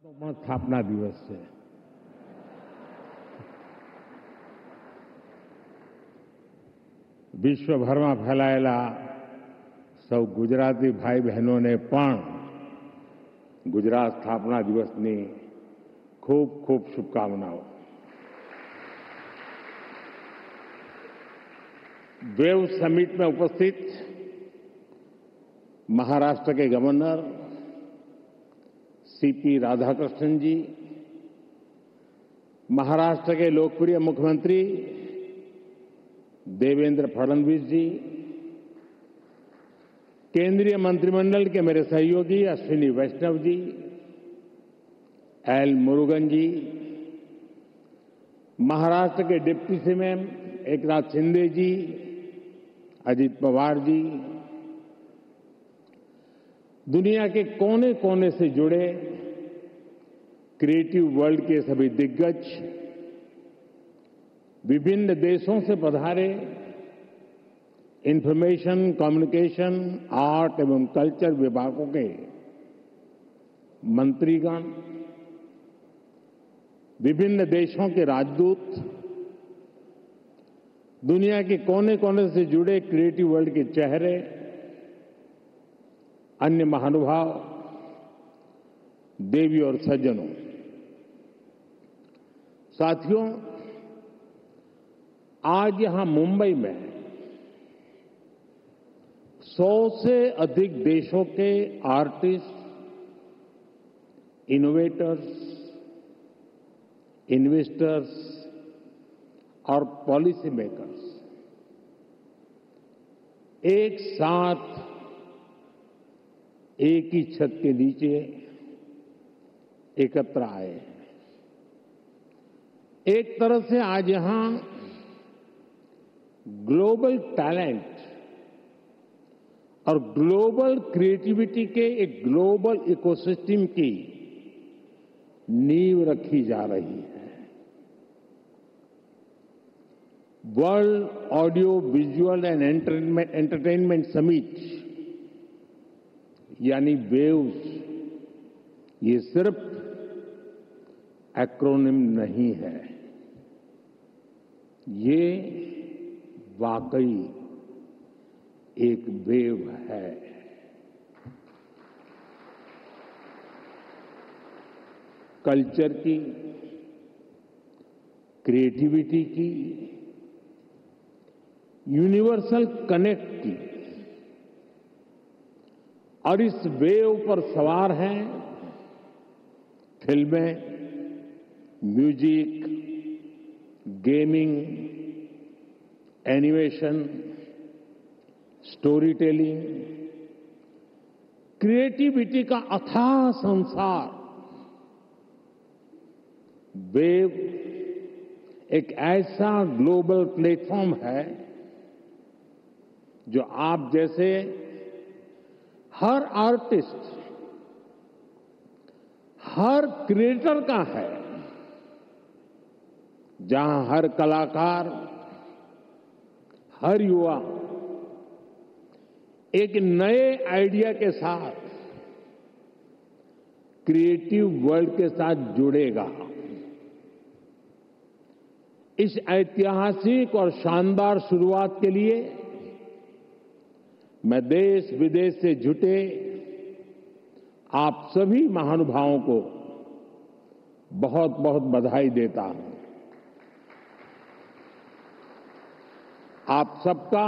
स्थापना दिवस છે। વિશ્વભરમાં ફેલાયેલા સૌ ગુજરાતી ભાઈ બહેનોને પણ ગુજરાત સ્થાપના દિવસની ખૂબ ખૂબ શુભકામનાઓ। वेव समिट में उपस्थित महाराष्ट्र के गवर्नर सीपी राधाकृष्णन जी, महाराष्ट्र के लोकप्रिय मुख्यमंत्री देवेंद्र फडणवीस जी, केंद्रीय मंत्रिमंडल के मेरे सहयोगी अश्विनी वैष्णव जी, एल मुरुगन जी, महाराष्ट्र के डिप्टी सीएम एकनाथ शिंदे जी, अजित पवार जी, दुनिया के कोने कोने से जुड़े क्रिएटिव वर्ल्ड के सभी दिग्गज, विभिन्न देशों से पधारे इंफॉर्मेशन, कम्युनिकेशन, आर्ट एवं कल्चर विभागों के मंत्रीगण, विभिन्न देशों के राजदूत, दुनिया के कोने कोने से जुड़े क्रिएटिव वर्ल्ड के चेहरे, अन्य महानुभाव, देवी और सज्जनों, साथियों, आज यहां मुंबई में 100 से अधिक देशों के आर्टिस्ट, इनोवेटर्स, इन्वेस्टर्स और पॉलिसी मेकर्स एक साथ एक ही छत के नीचे एकत्र आए हैं। एक तरह से आज यहां ग्लोबल टैलेंट और ग्लोबल क्रिएटिविटी के एक ग्लोबल इकोसिस्टम की नींव रखी जा रही है। World audio visual and entertainment summit यानी वेव्स, ये सिर्फ एक्रोनिम नहीं है, ये वाकई एक वेव है। कल्चर की, क्रिएटिविटी की, यूनिवर्सल कनेक्ट की, और इस वेव पर सवार हैं फिल्में, music, gaming, animation, story telling, creativity का अथाह संसार। वेव एक ऐसा ग्लोबल प्लेटफॉर्म है जो आप जैसे हर आर्टिस्ट, हर क्रिएटर का है, जहां हर कलाकार, हर युवा एक नए आइडिया के साथ क्रिएटिव वर्ल्ड के साथ जुड़ेगा। इस ऐतिहासिक और शानदार शुरुआत के लिए मैं देश विदेश से जुटे आप सभी महानुभावों को बहुत बहुत बधाई देता हूं। आप सबका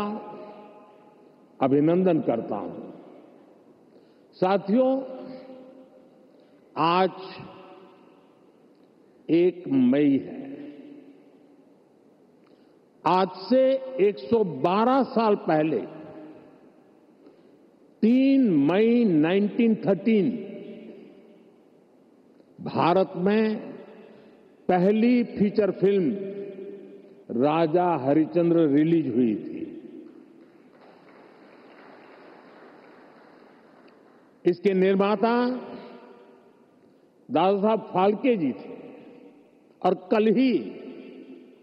अभिनंदन करता हूं। साथियों, आज 1 मई है। आज से 112 साल पहले 3 मई 1913 भारत में पहली फीचर फिल्म राजा हरिश्चंद्र रिलीज हुई थी। इसके निर्माता दादा साहब फाल्के जी थे और कल ही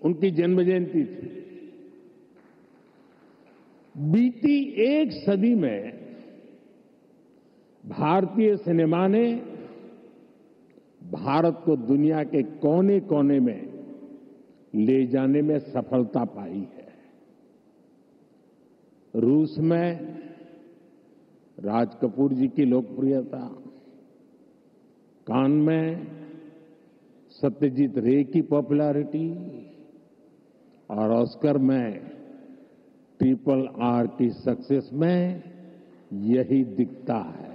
उनकी जन्म जयंती थी। बीती एक सदी में भारतीय सिनेमा ने भारत को दुनिया के कोने कोने में ले जाने में सफलता पाई है। रूस में राज कपूर जी की लोकप्रियता, कान में सत्यजीत रे की पॉपुलैरिटी और ऑस्कर में RRR की सक्सेस में यही दिखता है।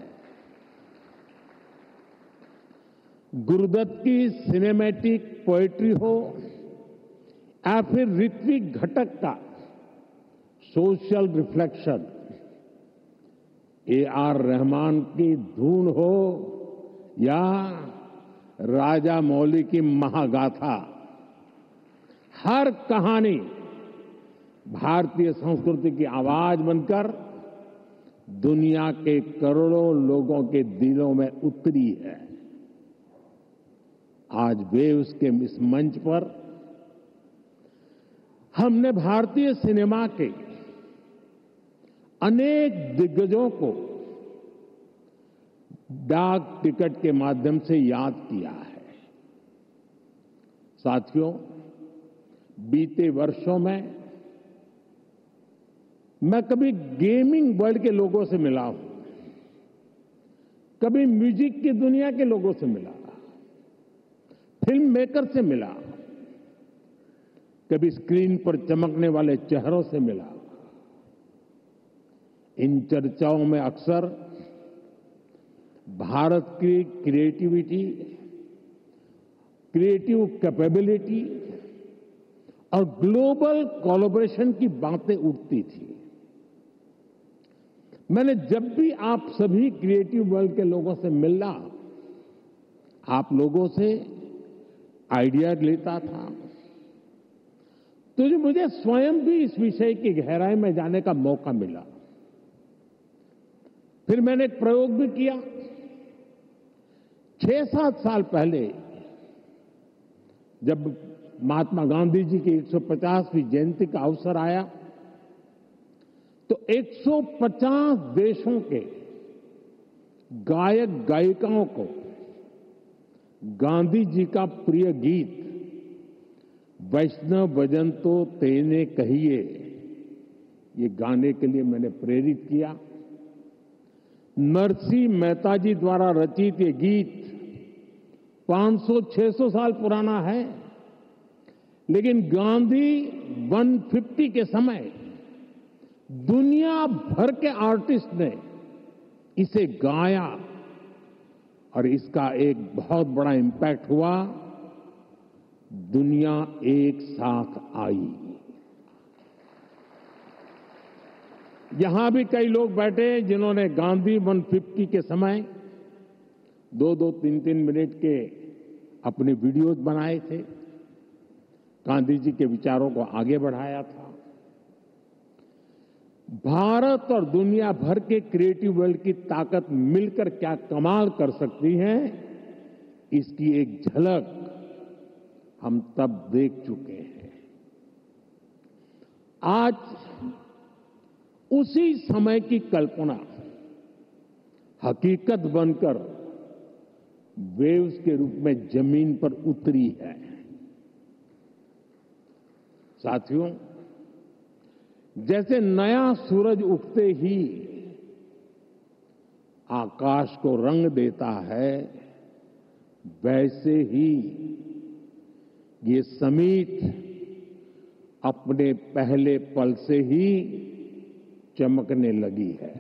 गुरुदत्त की सिनेमैटिक पोएट्री हो या फिर ऋत्विक घटक का सोशल रिफ्लेक्शन, AR रहमान की धून हो या राजा मौली की महागाथा, हर कहानी भारतीय संस्कृति की आवाज बनकर दुनिया के करोड़ों लोगों के दिलों में उतरी है। आज वेव्स के इस मंच पर हमने भारतीय सिनेमा के अनेक दिग्गजों को डाक टिकट के माध्यम से याद किया है। साथियों, बीते वर्षों में मैं कभी गेमिंग वर्ल्ड के लोगों से मिला हूं, कभी म्यूजिक की दुनिया के लोगों से मिला, फिल्म मेकर से मिला, कभी स्क्रीन पर चमकने वाले चेहरों से मिला। इन चर्चाओं में अक्सर भारत की क्रिएटिविटी, क्रिएटिव कैपेबिलिटी और ग्लोबल कोलैबोरेशन की बातें उठती थी। मैंने जब भी आप सभी क्रिएटिव वर्ल्ड के लोगों से मिला, आप लोगों से आइडिया लेता था, तो मुझे स्वयं भी इस विषय की गहराई में जाने का मौका मिला। फिर मैंने एक प्रयोग भी किया। 6-7 साल पहले जब महात्मा गांधी जी की 150वीं जयंती का अवसर आया, तो 150 देशों के गायक गायिकाओं को गांधी जी का प्रिय गीत वैष्णव भजन तो तेने कहिए, ये गाने के लिए मैंने प्रेरित किया। नरसिंह मेहता जी द्वारा रचित ये गीत 500-600 साल पुराना है, लेकिन गांधी 150 के समय दुनिया भर के आर्टिस्ट ने इसे गाया और इसका एक बहुत बड़ा इम्पैक्ट हुआ। दुनिया एक साथ आई। यहां भी कई लोग बैठे जिन्होंने गांधी 150 के समय 2-2, 3-3 मिनट के अपने वीडियोज बनाए थे, गांधी जी के विचारों को आगे बढ़ाया था। भारत और दुनिया भर के क्रिएटिव वर्ल्ड की ताकत मिलकर क्या कमाल कर सकती है, इसकी एक झलक हम तब देख चुके हैं। आज उसी समय की कल्पना हकीकत बनकर वेव्स के रूप में जमीन पर उतरी है। साथियों, जैसे नया सूरज उगते ही आकाश को रंग देता है, वैसे ही ये समिट अपने पहले पल से ही चमकने लगी है।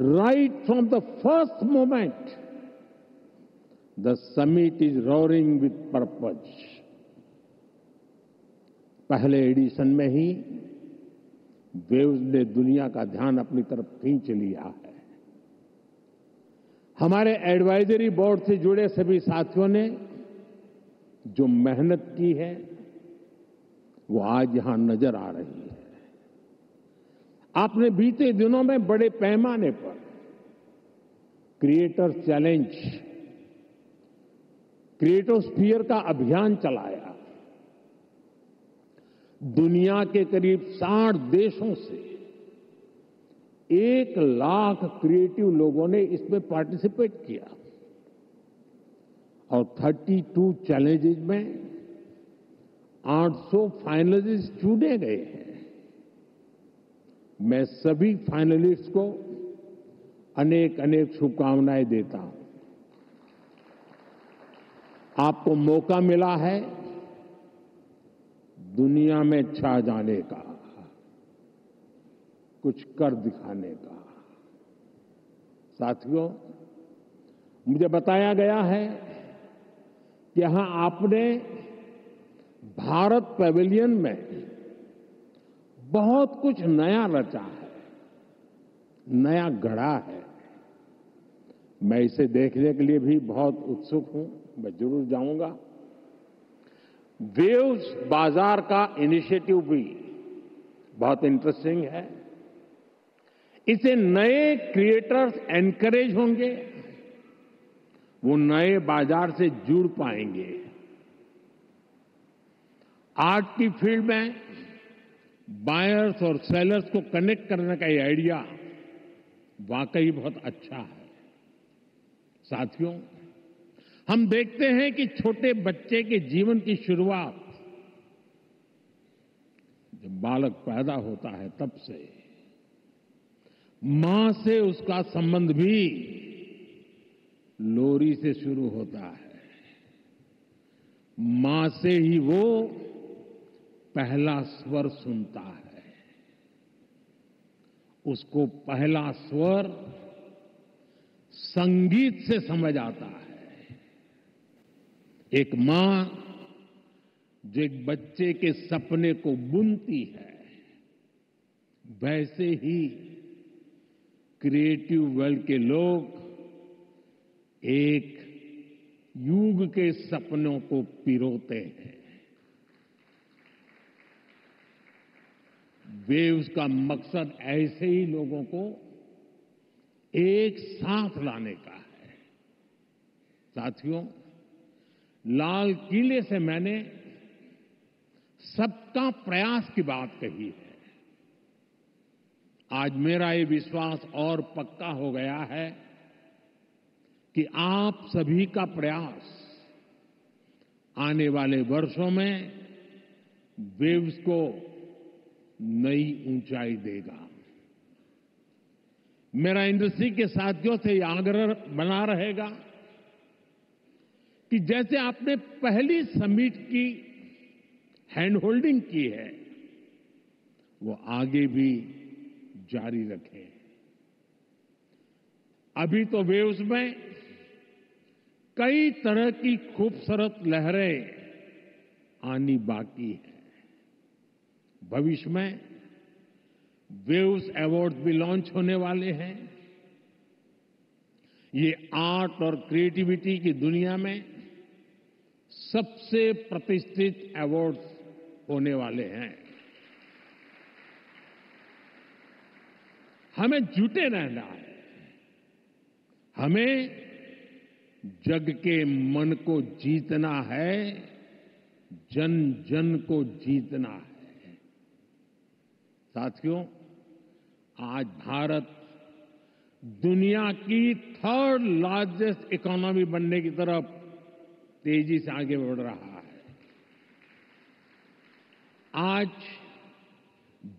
Right from the first moment the summit is roaring with purpose. पहले एडिशन में ही वेव्स ने दुनिया का ध्यान अपनी तरफ खींच लिया है। हमारे एडवाइजरी बोर्ड से जुड़े सभी साथियों ने जो मेहनत की है, वो आज यहां नजर आ रही है। आपने बीते दिनों में बड़े पैमाने पर क्रिएटर चैलेंज, क्रिएटोस्फीयर का अभियान चलाया। दुनिया के करीब 60 देशों से 1 लाख क्रिएटिव लोगों ने इसमें पार्टिसिपेट किया और 32 चैलेंजेस में 800 फाइनलिस्ट चुने गए हैं। मैं सभी फाइनलिस्ट को अनेक अनेक शुभकामनाएं देता हूं। आपको मौका मिला है दुनिया में छा जाने का, कुछ कर दिखाने का। साथियों, मुझे बताया गया है कि यहां आपने भारत पैवेलियन में बहुत कुछ नया रचा है, नया गढ़ा है। मैं इसे देखने के लिए भी बहुत उत्सुक हूं, मैं जरूर जाऊंगा। वेव्स बाजार का इनिशिएटिव भी बहुत इंटरेस्टिंग है। इसे नए क्रिएटर्स एनकरेज होंगे, वो नए बाजार से जुड़ पाएंगे। आर्ट की फील्ड में बायर्स और सेलर्स को कनेक्ट करने का ये आइडिया वाकई बहुत अच्छा है। साथियों, हम देखते हैं कि छोटे बच्चे के जीवन की शुरुआत जब बालक पैदा होता है तब से मां से उसका संबंध भी लोरी से शुरू होता है। मां से ही वो पहला स्वर सुनता है। उसको पहला स्वर संगीत से समझ आता है। एक मां जो एक बच्चे के सपने को बुनती है, वैसे ही क्रिएटिव वर्ल्ड के लोग एक युग के सपनों को पिरोते हैं। वेव्स का मकसद ऐसे ही लोगों को एक साथ लाने का है। साथियों, लाल किले से मैंने सबका प्रयास की बात कही है। आज मेरा ये विश्वास और पक्का हो गया है कि आप सभी का प्रयास आने वाले वर्षों में वेव्स को नई ऊंचाई देगा। मेरा इंडस्ट्री के साथियों से यह आग्रह बना रहेगा कि जैसे आपने पहली समिट की हैंड होल्डिंग की है, वो आगे भी जारी रखें। अभी तो वेव्स में कई तरह की खूबसूरत लहरें आनी बाकी है। भविष्य में वेव्स अवार्ड भी लॉन्च होने वाले हैं। ये आर्ट और क्रिएटिविटी की दुनिया में सबसे प्रतिष्ठित अवार्ड्स होने वाले हैं। हमें जुटे रहना है। हमें जग के मन को जीतना है, जन जन को जीतना है। साथियों, आज भारत दुनिया की 3rd लार्जेस्ट इकोनॉमी बनने की तरफ तेजी से आगे बढ़ रहा है। आज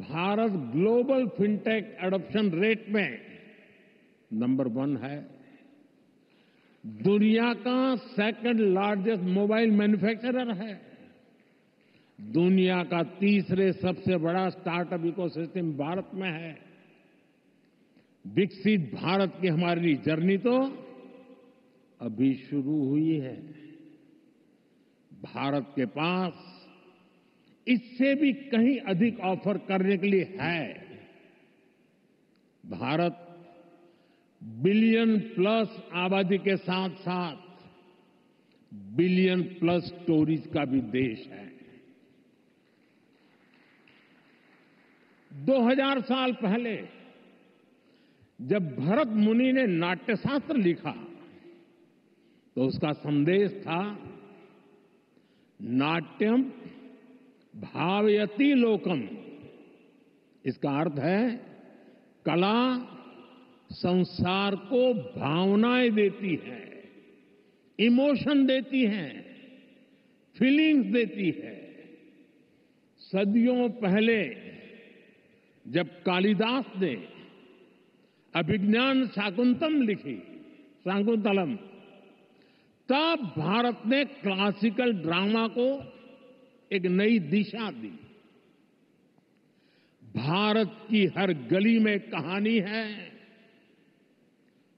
Bharat global fintech adoption rate में नंबर 1 है। दुनिया का 2nd लार्जेस्ट मोबाइल मैन्युफैक्चरर है। दुनिया का 3रे सबसे बड़ा स्टार्टअप इकोसिस्टम भारत में है। विकसित भारत की हमारी जर्नी तो अभी शुरू हुई है। भारत के पास इससे भी कहीं अधिक ऑफर करने के लिए है। भारत बिलियन प्लस आबादी के साथ साथ बिलियन प्लस स्टोरीज का भी देश है। 2000 साल पहले जब भरत मुनि ने नाट्यशास्त्र लिखा तो उसका संदेश था, नाट्यम भावयति लोकम। इसका अर्थ है कला संसार को भावनाएं देती है, इमोशन देती है, फीलिंग्स देती है। सदियों पहले जब कालिदास ने अभिज्ञान शाकुंतलम, तब भारत ने क्लासिकल ड्रामा को एक नई दिशा दी। भारत की हर गली में कहानी है,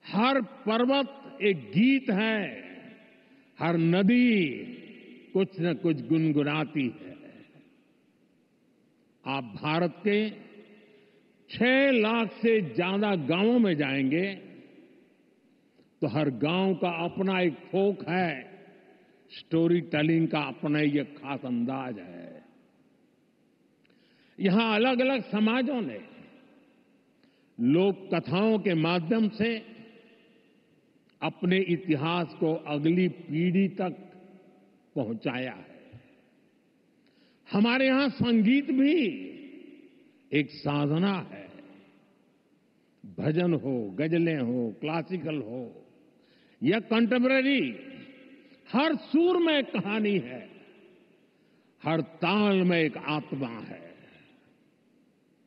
हर पर्वत एक गीत है, हर नदी कुछ न कुछ गुनगुनाती है। आप भारत के 6 लाख से ज्यादा गांवों में जाएंगे तो हर गांव का अपना एक फोक है, स्टोरी टेलिंग का अपना एक खास अंदाज है। यहां अलग अलग समाजों ने लोक कथाओं के माध्यम से अपने इतिहास को अगली पीढ़ी तक पहुंचाया है। हमारे यहां संगीत भी एक साधना है। भजन हो, गजलें हो, क्लासिकल हो या कंटेम्पररी, हर सुर में एक कहानी है, हर ताल में एक आत्मा है।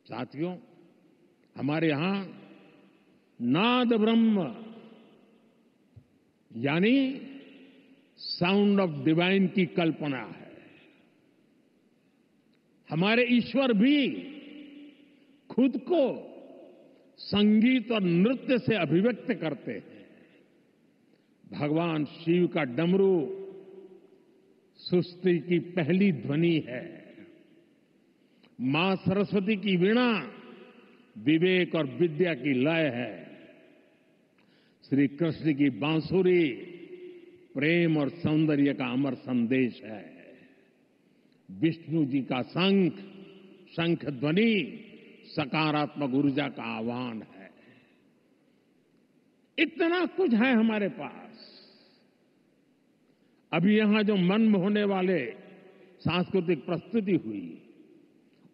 साथियों, हमारे यहां नाद ब्रह्म यानी साउंड ऑफ डिवाइन की कल्पना है। हमारे ईश्वर भी खुद को संगीत और नृत्य से अभिव्यक्त करते हैं। भगवान शिव का डमरू सृष्टि की पहली ध्वनि है। मां सरस्वती की वीणा विवेक और विद्या की लय है। श्री कृष्ण की बांसुरी प्रेम और सौंदर्य का अमर संदेश है। विष्णु जी का शंख ध्वनि सकारात्मक ऊर्जा का आह्वान है। इतना कुछ है हमारे पास। अभी यहां जो मन में होने वाले सांस्कृतिक प्रस्तुति हुई,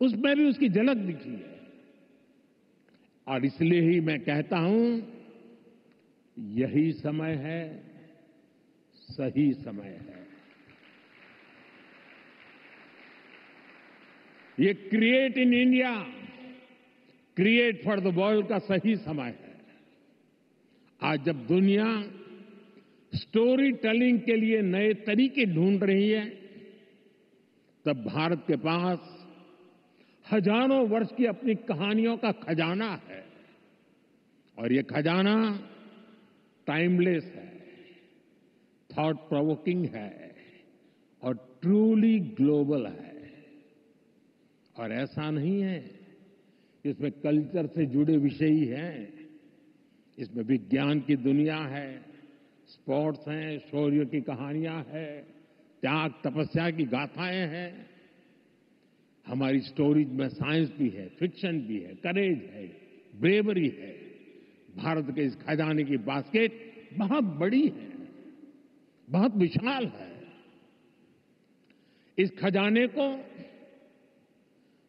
उसमें भी उसकी झलक दिखी है। और इसलिए ही मैं कहता हूं, यही समय है, सही समय है। ये create in India, create for the world का सही समय है। आज जब दुनिया स्टोरी टेलिंग के लिए नए तरीके ढूंढ रही है, तब भारत के पास हजारों वर्ष की अपनी कहानियों का खजाना है। और ये खजाना टाइमलेस है, थॉट प्रोवोकिंग है और ट्रूली ग्लोबल है। और ऐसा नहीं है कि इसमें कल्चर से जुड़े विषय ही हैं। इसमें विज्ञान की दुनिया है, स्पोर्ट्स हैं, शौर्य की कहानियां हैं, त्याग तपस्या की गाथाएं हैं। हमारी स्टोरीज में साइंस भी है, फिक्शन भी है, करेज है, ब्रेवरी है। भारत के इस खजाने की बास्केट बहुत बड़ी है, बहुत विशाल है। इस खजाने को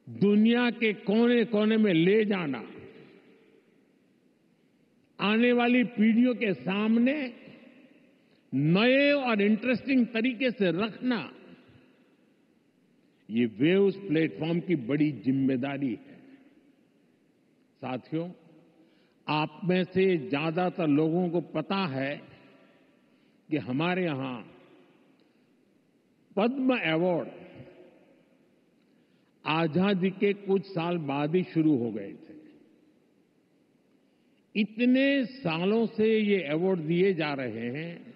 दुनिया के कोने कोने में ले जाना, आने वाली पीढ़ियों के सामने नए और इंटरेस्टिंग तरीके से रखना, ये वेव्स प्लेटफॉर्म की बड़ी जिम्मेदारी है। साथियों, आप में से ज्यादातर लोगों को पता है कि हमारे यहां पद्म अवार्ड आजादी के कुछ साल बाद ही शुरू हो गए थे। इतने सालों से ये अवार्ड दिए जा रहे हैं,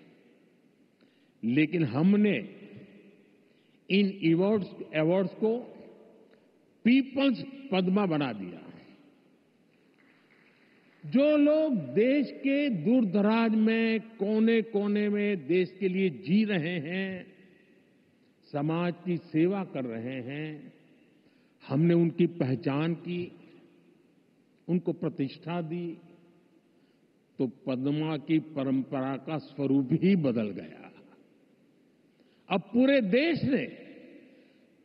लेकिन हमने इन अवार्ड्स को पीपल्स पद्मा बना दिया। जो लोग देश के दूर दराज में, कोने कोने में देश के लिए जी रहे हैं, समाज की सेवा कर रहे हैं, हमने उनकी पहचान की, उनको प्रतिष्ठा दी, तो पद्मा की परंपरा का स्वरूप ही बदल गया। अब पूरे देश ने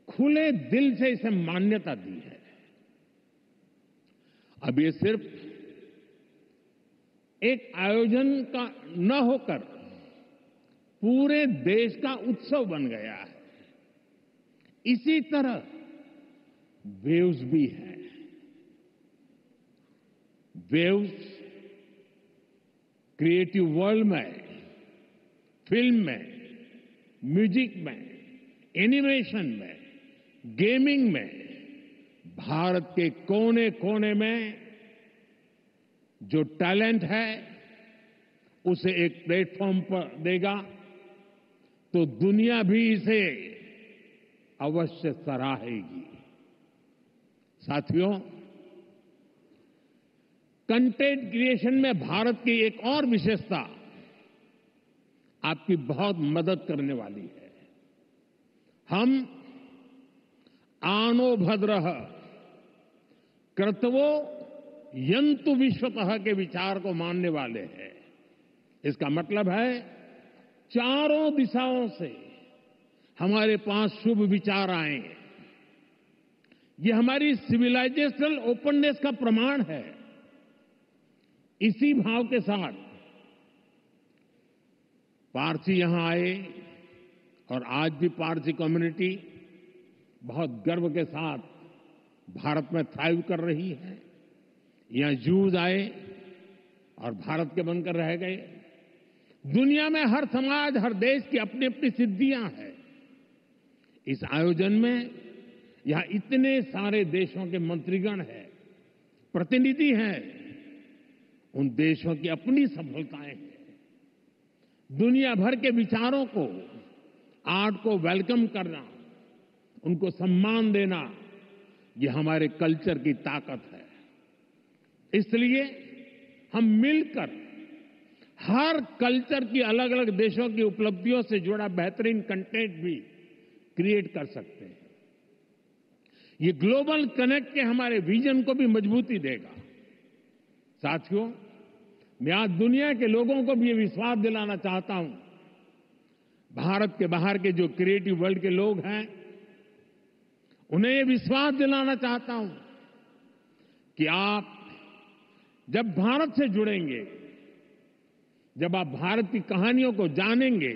खुले दिल से इसे मान्यता दी है। अब ये सिर्फ एक आयोजन का न होकर पूरे देश का उत्सव बन गया है। इसी तरह वेव्स भी है। वेव्स क्रिएटिव वर्ल्ड में, फिल्म में, म्यूजिक में, एनिमेशन में, गेमिंग में भारत के कोने कोने में जो टैलेंट है उसे एक प्लेटफॉर्म पर देगा तो दुनिया भी इसे अवश्य सराहेगी। साथियों, कंटेंट क्रिएशन में भारत की एक और विशेषता आपकी बहुत मदद करने वाली है। हम आनो भद्रः कर्तवो यंतु विश्वतः के विचार को मानने वाले हैं। इसका मतलब है चारों दिशाओं से हमारे पास शुभ विचार आए। ये हमारी सिविलाइजेशनल ओपननेस का प्रमाण है। इसी भाव के साथ पारसी यहां आए और आज भी पारसी कम्युनिटी बहुत गर्व के साथ भारत में थ्राइव कर रही है। यहां जूज आए और भारत के बनकर रह गए। दुनिया में हर समाज, हर देश की अपनी अपनी सिद्धियां हैं। इस आयोजन में यहां इतने सारे देशों के मंत्रीगण हैं, प्रतिनिधि हैं। उन देशों की अपनी सफलताएं हैं। दुनिया भर के विचारों को, आर्ट को वेलकम करना, उनको सम्मान देना, ये हमारे कल्चर की ताकत है। इसलिए हम मिलकर हर कल्चर की अलग अलग देशों की उपलब्धियों से जुड़ा बेहतरीन कंटेंट भी क्रिएट कर सकते हैं। ये ग्लोबल कनेक्ट के हमारे विजन को भी मजबूती देगा। साथियों, मैं आज दुनिया के लोगों को भी ये विश्वास दिलाना चाहता हूं, भारत के बाहर के जो क्रिएटिव वर्ल्ड के लोग हैं, उन्हें ये विश्वास दिलाना चाहता हूं कि आप जब भारत से जुड़ेंगे, जब आप भारत की कहानियों को जानेंगे,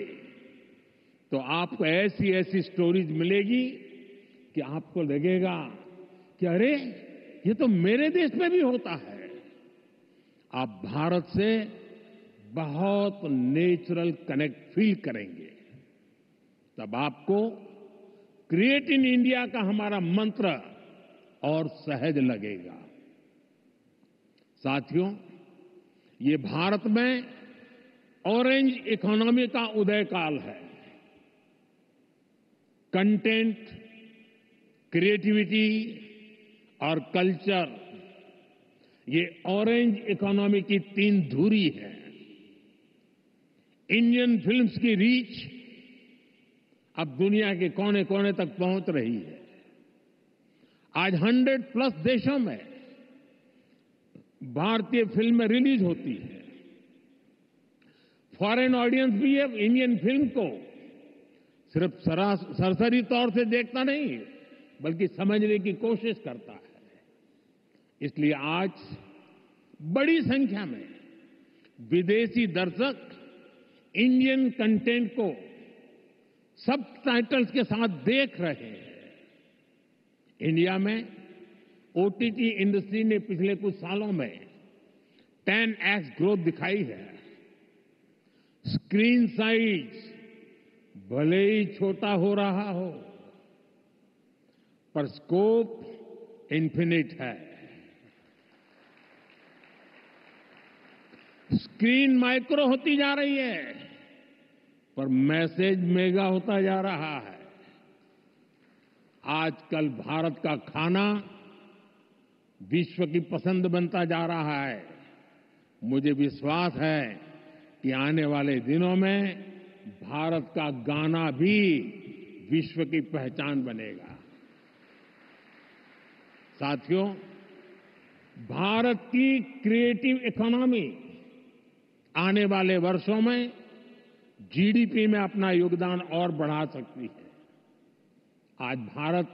तो आपको ऐसी ऐसी स्टोरीज मिलेगी कि आपको लगेगा कि अरे, ये तो मेरे देश में भी होता है। आप भारत से बहुत नेचुरल कनेक्ट फील करेंगे। तब आपको क्रिएट इन इंडिया का हमारा मंत्र और सहज लगेगा। साथियों, ये भारत में ऑरेंज इकोनॉमी का उदय काल है। कंटेंट, क्रिएटिविटी और कल्चर, ये ऑरेंज इकोनॉमी की तीन धुरी है। इंडियन फिल्म्स की रीच अब दुनिया के कोने कोने तक पहुंच रही है। आज 100+ देशों में भारतीय फिल्में रिलीज होती है। फॉरेन ऑडियंस भी अब इंडियन फिल्म को सिर्फ सरसरी तौर से देखता नहीं, बल्कि समझने की कोशिश करता है। इसलिए आज बड़ी संख्या में विदेशी दर्शक इंडियन कंटेंट को सबटाइटल्स के साथ देख रहे हैं। इंडिया में ओटीटी इंडस्ट्री ने पिछले कुछ सालों में 10x ग्रोथ दिखाई है। स्क्रीन साइज भले ही छोटा हो रहा हो, पर स्कोप इन्फिनिट है। स्क्रीन माइक्रो होती जा रही है, पर मैसेज मेगा होता जा रहा है। आजकल भारत का खाना विश्व की पसंद बनता जा रहा है। मुझे विश्वास है कि आने वाले दिनों में भारत का गाना भी विश्व की पहचान बनेगा। साथियों, भारत की क्रिएटिव इकोनॉमी आने वाले वर्षों में जीडीपी में अपना योगदान और बढ़ा सकती है। आज Bharat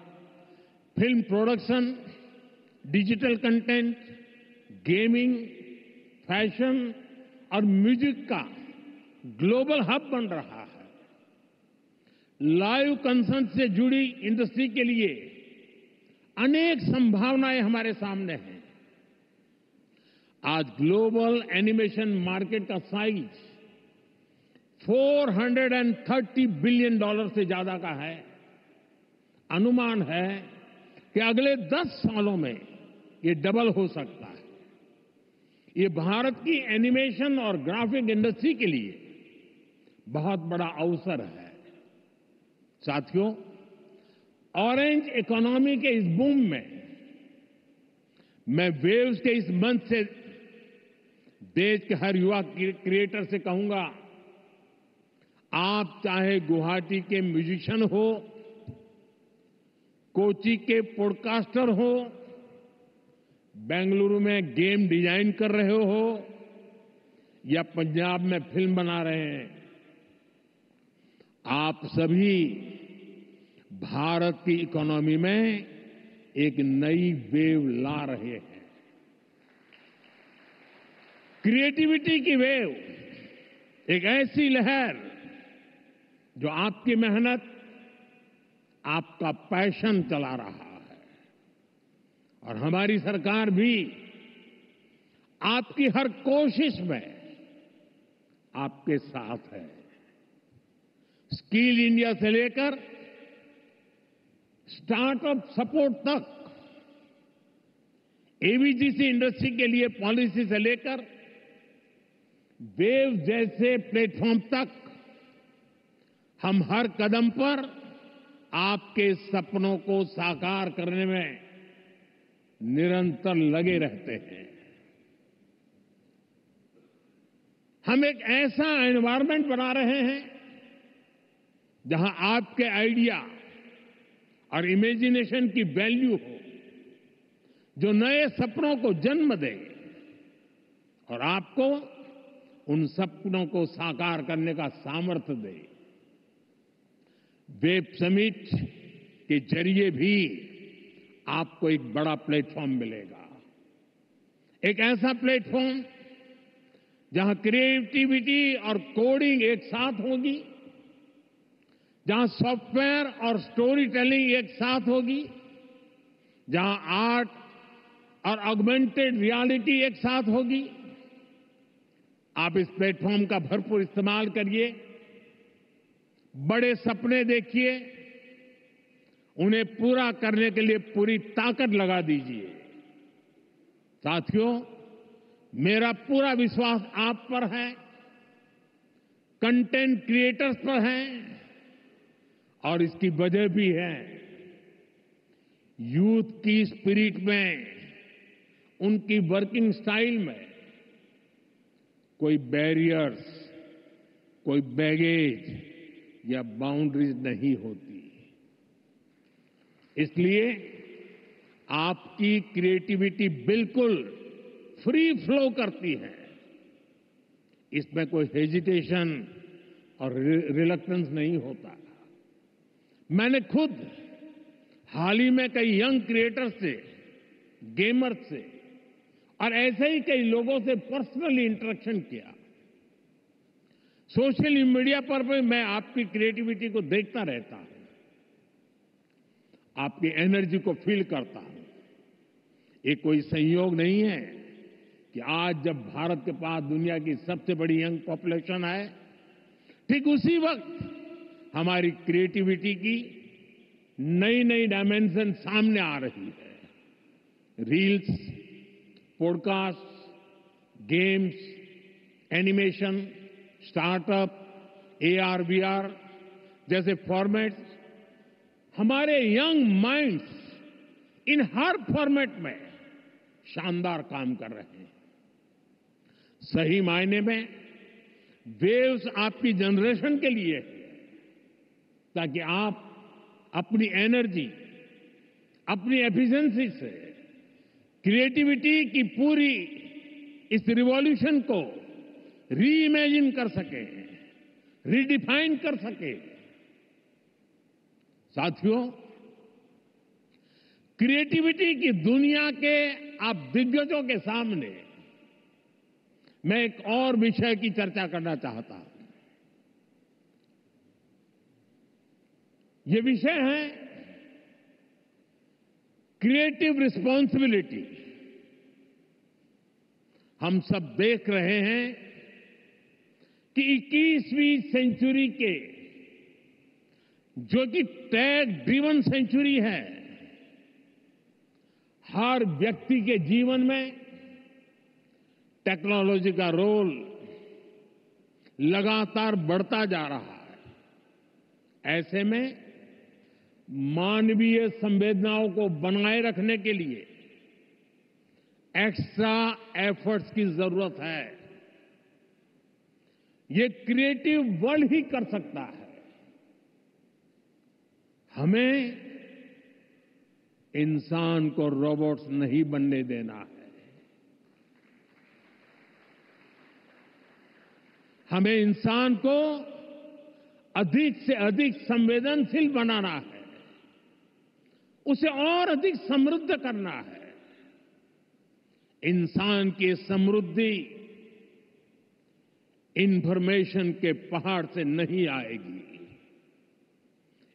film production, digital content, gaming, fashion और म्यूजिक का ग्लोबल हब बन रहा है। लाइव कंसर्ट से जुड़ी इंडस्ट्री के लिए अनेक संभावनाएं हमारे सामने हैं। आज ग्लोबल एनिमेशन मार्केट का साइज $430 बिलियन से ज्यादा का है। अनुमान है कि अगले 10 सालों में ये डबल हो सकता है। ये भारत की एनिमेशन और ग्राफिक इंडस्ट्री के लिए बहुत बड़ा अवसर है। साथियों, ऑरेंज इकोनॉमी के इस बूम में मैं वेव्स के इस मंच से देश के हर युवा क्रिएटर से कहूंगा, आप चाहे गुवाहाटी के म्यूजिशियन हो, कोची के पॉडकास्टर हो, बेंगलुरु में गेम डिजाइन कर रहे हो या पंजाब में फिल्म बना रहे हैं, आप सभी भारत की इकोनॉमी में एक नई वेव ला रहे हैं। क्रिएटिविटी की वेव, एक ऐसी लहर जो आपकी मेहनत, आपका पैशन चला रहा है। और हमारी सरकार भी आपकी हर कोशिश में आपके साथ है। स्किल इंडिया से लेकर स्टार्टअप सपोर्ट तक, एवीजीसी इंडस्ट्री के लिए पॉलिसी से लेकर वेव जैसे प्लेटफॉर्म तक, हम हर कदम पर आपके सपनों को साकार करने में निरंतर लगे रहते हैं। हम एक ऐसा एनवायरनमेंट बना रहे हैं जहां आपके आइडिया और इमेजिनेशन की वैल्यू हो, जो नए सपनों को जन्म दे और आपको उन सपनों को साकार करने का सामर्थ्य दे। वेब समिट के जरिए भी आपको एक बड़ा प्लेटफॉर्म मिलेगा। एक ऐसा प्लेटफॉर्म जहां क्रिएटिविटी और कोडिंग एक साथ होगी, जहां सॉफ्टवेयर और स्टोरी टेलिंग एक साथ होगी, जहां आर्ट और ऑगमेंटेड रियलिटी एक साथ होगी। आप इस प्लेटफॉर्म का भरपूर इस्तेमाल करिए, बड़े सपने देखिए, उन्हें पूरा करने के लिए पूरी ताकत लगा दीजिए। साथियों, मेरा पूरा विश्वास आप पर है, कंटेंट क्रिएटर्स पर है, और इसकी वजह भी है यूथ की स्पिरिट में, उनकी वर्किंग स्टाइल में कोई बैरियर्स, कोई बैगेज या बाउंड्रीज नहीं होती। इसलिए आपकी क्रिएटिविटी बिल्कुल फ्री फ्लो करती है। इसमें कोई हेजिटेशन और रिलक्टेंस नहीं होता। मैंने खुद हाल ही में कई यंग क्रिएटर्स से, गेमर्स से और ऐसे ही कई लोगों से पर्सनली इंटरेक्शन किया। सोशल मीडिया पर भी मैं आपकी क्रिएटिविटी को देखता रहता हूं, आपकी एनर्जी को फील करता हूं। ये कोई संयोग नहीं है कि आज जब भारत के पास दुनिया की सबसे बड़ी यंग पॉपुलेशन है, ठीक उसी वक्त हमारी क्रिएटिविटी की नई नई डायमेंशन सामने आ रही है। Reels, podcast, games, animation, startup, AR, VR जैसे फॉर्मेट्स हमारे यंग माइंड्स इन हर फॉर्मेट में शानदार काम कर रहे हैं। सही मायने में वेव्स आपकी जनरेशन के लिए है, ताकि आप अपनी एनर्जी, अपनी एफिशिएंसी से क्रिएटिविटी की पूरी इस रिवॉल्यूशन को री इमेजिन कर सके, रीडिफाइन कर सके। साथियों, क्रिएटिविटी की दुनिया के आप दिग्गजों के सामने मैं एक और विषय की चर्चा करना चाहता हूं। ये विषय है क्रिएटिव रिस्पॉन्सिबिलिटी। हम सब देख रहे हैं कि 21वीं सेंचुरी के जो कि टेक ड्रिवन सेंचुरी है, हर व्यक्ति के जीवन में टेक्नोलॉजी का रोल लगातार बढ़ता जा रहा है। ऐसे में मानवीय संवेदनाओं को बनाए रखने के लिए एक्स्ट्रा एफर्ट्स की जरूरत है। ये क्रिएटिव वर्ल्ड ही कर सकता है। हमें इंसान को रोबोट्स नहीं बनने देना है। हमें इंसान को अधिक से अधिक संवेदनशील बनाना है, उसे और अधिक समृद्ध करना है। इंसान की समृद्धि इंफॉर्मेशन के पहाड़ से नहीं आएगी।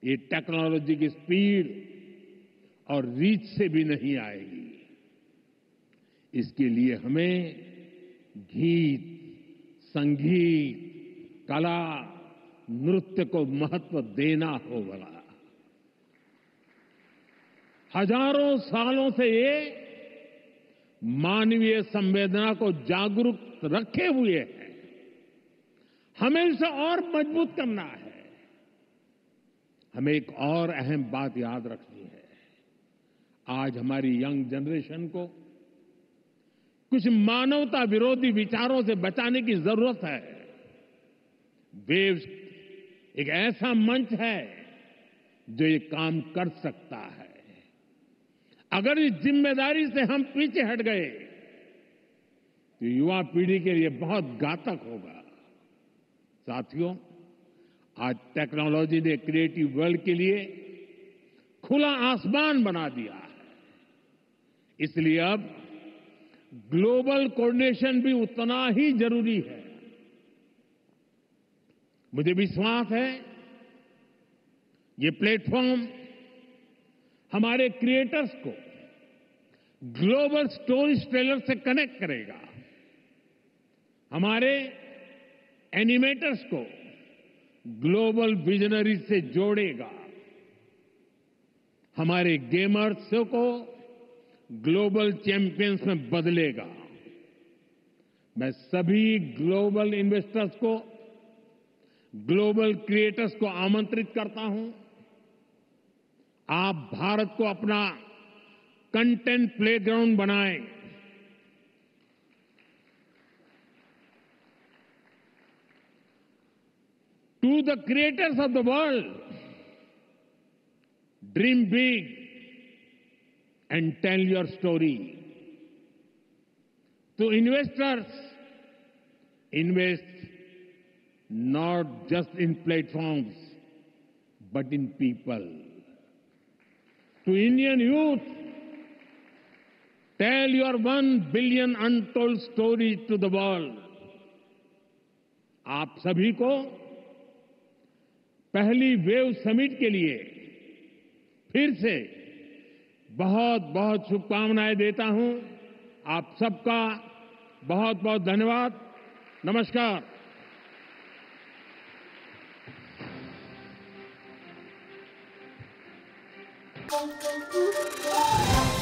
ये टेक्नोलॉजी की स्पीड और रीच से भी नहीं आएगी। इसके लिए हमें गीत, संगीत, कला, नृत्य को महत्व देना होगा। हजारों सालों से ये मानवीय संवेदना को जागरूक रखे हुए है। हमें इसे और मजबूत करना है। हमें एक और अहम बात याद रखनी है। आज हमारी यंग जनरेशन को कुछ मानवता विरोधी विचारों से बचाने की जरूरत है। वेव्स एक ऐसा मंच है जो ये काम कर सकता है। अगर इस जिम्मेदारी से हम पीछे हट गए तो युवा पीढ़ी के लिए बहुत घातक होगा। साथियों, आज टेक्नोलॉजी ने क्रिएटिव वर्ल्ड के लिए खुला आसमान बना दिया है। इसलिए अब ग्लोबल कोऑर्डिनेशन भी उतना ही जरूरी है। मुझे विश्वास है ये प्लेटफॉर्म हमारे क्रिएटर्स को ग्लोबल स्टोरी टेलर से कनेक्ट करेगा, हमारे एनिमेटर्स को ग्लोबल विजनरी से जोड़ेगा, हमारे गेमर्स को ग्लोबल चैंपियंस में बदलेगा। मैं सभी ग्लोबल इन्वेस्टर्स को, ग्लोबल क्रिएटर्स को आमंत्रित करता हूं। आप भारत को अपना कंटेंट प्लेग्राउंड बनाएं। To the creators of the world, dream big and tell your story. To investors, invest not just in platforms, but in people. To Indian youth, tell your 1 billion untold story to the world. आप सभी को पहली wave summit के लिए फिर से बहुत बहुत शुभकामनाएं देता हूं। आप सबका बहुत बहुत धन्यवाद। नमस्कार। Thank you.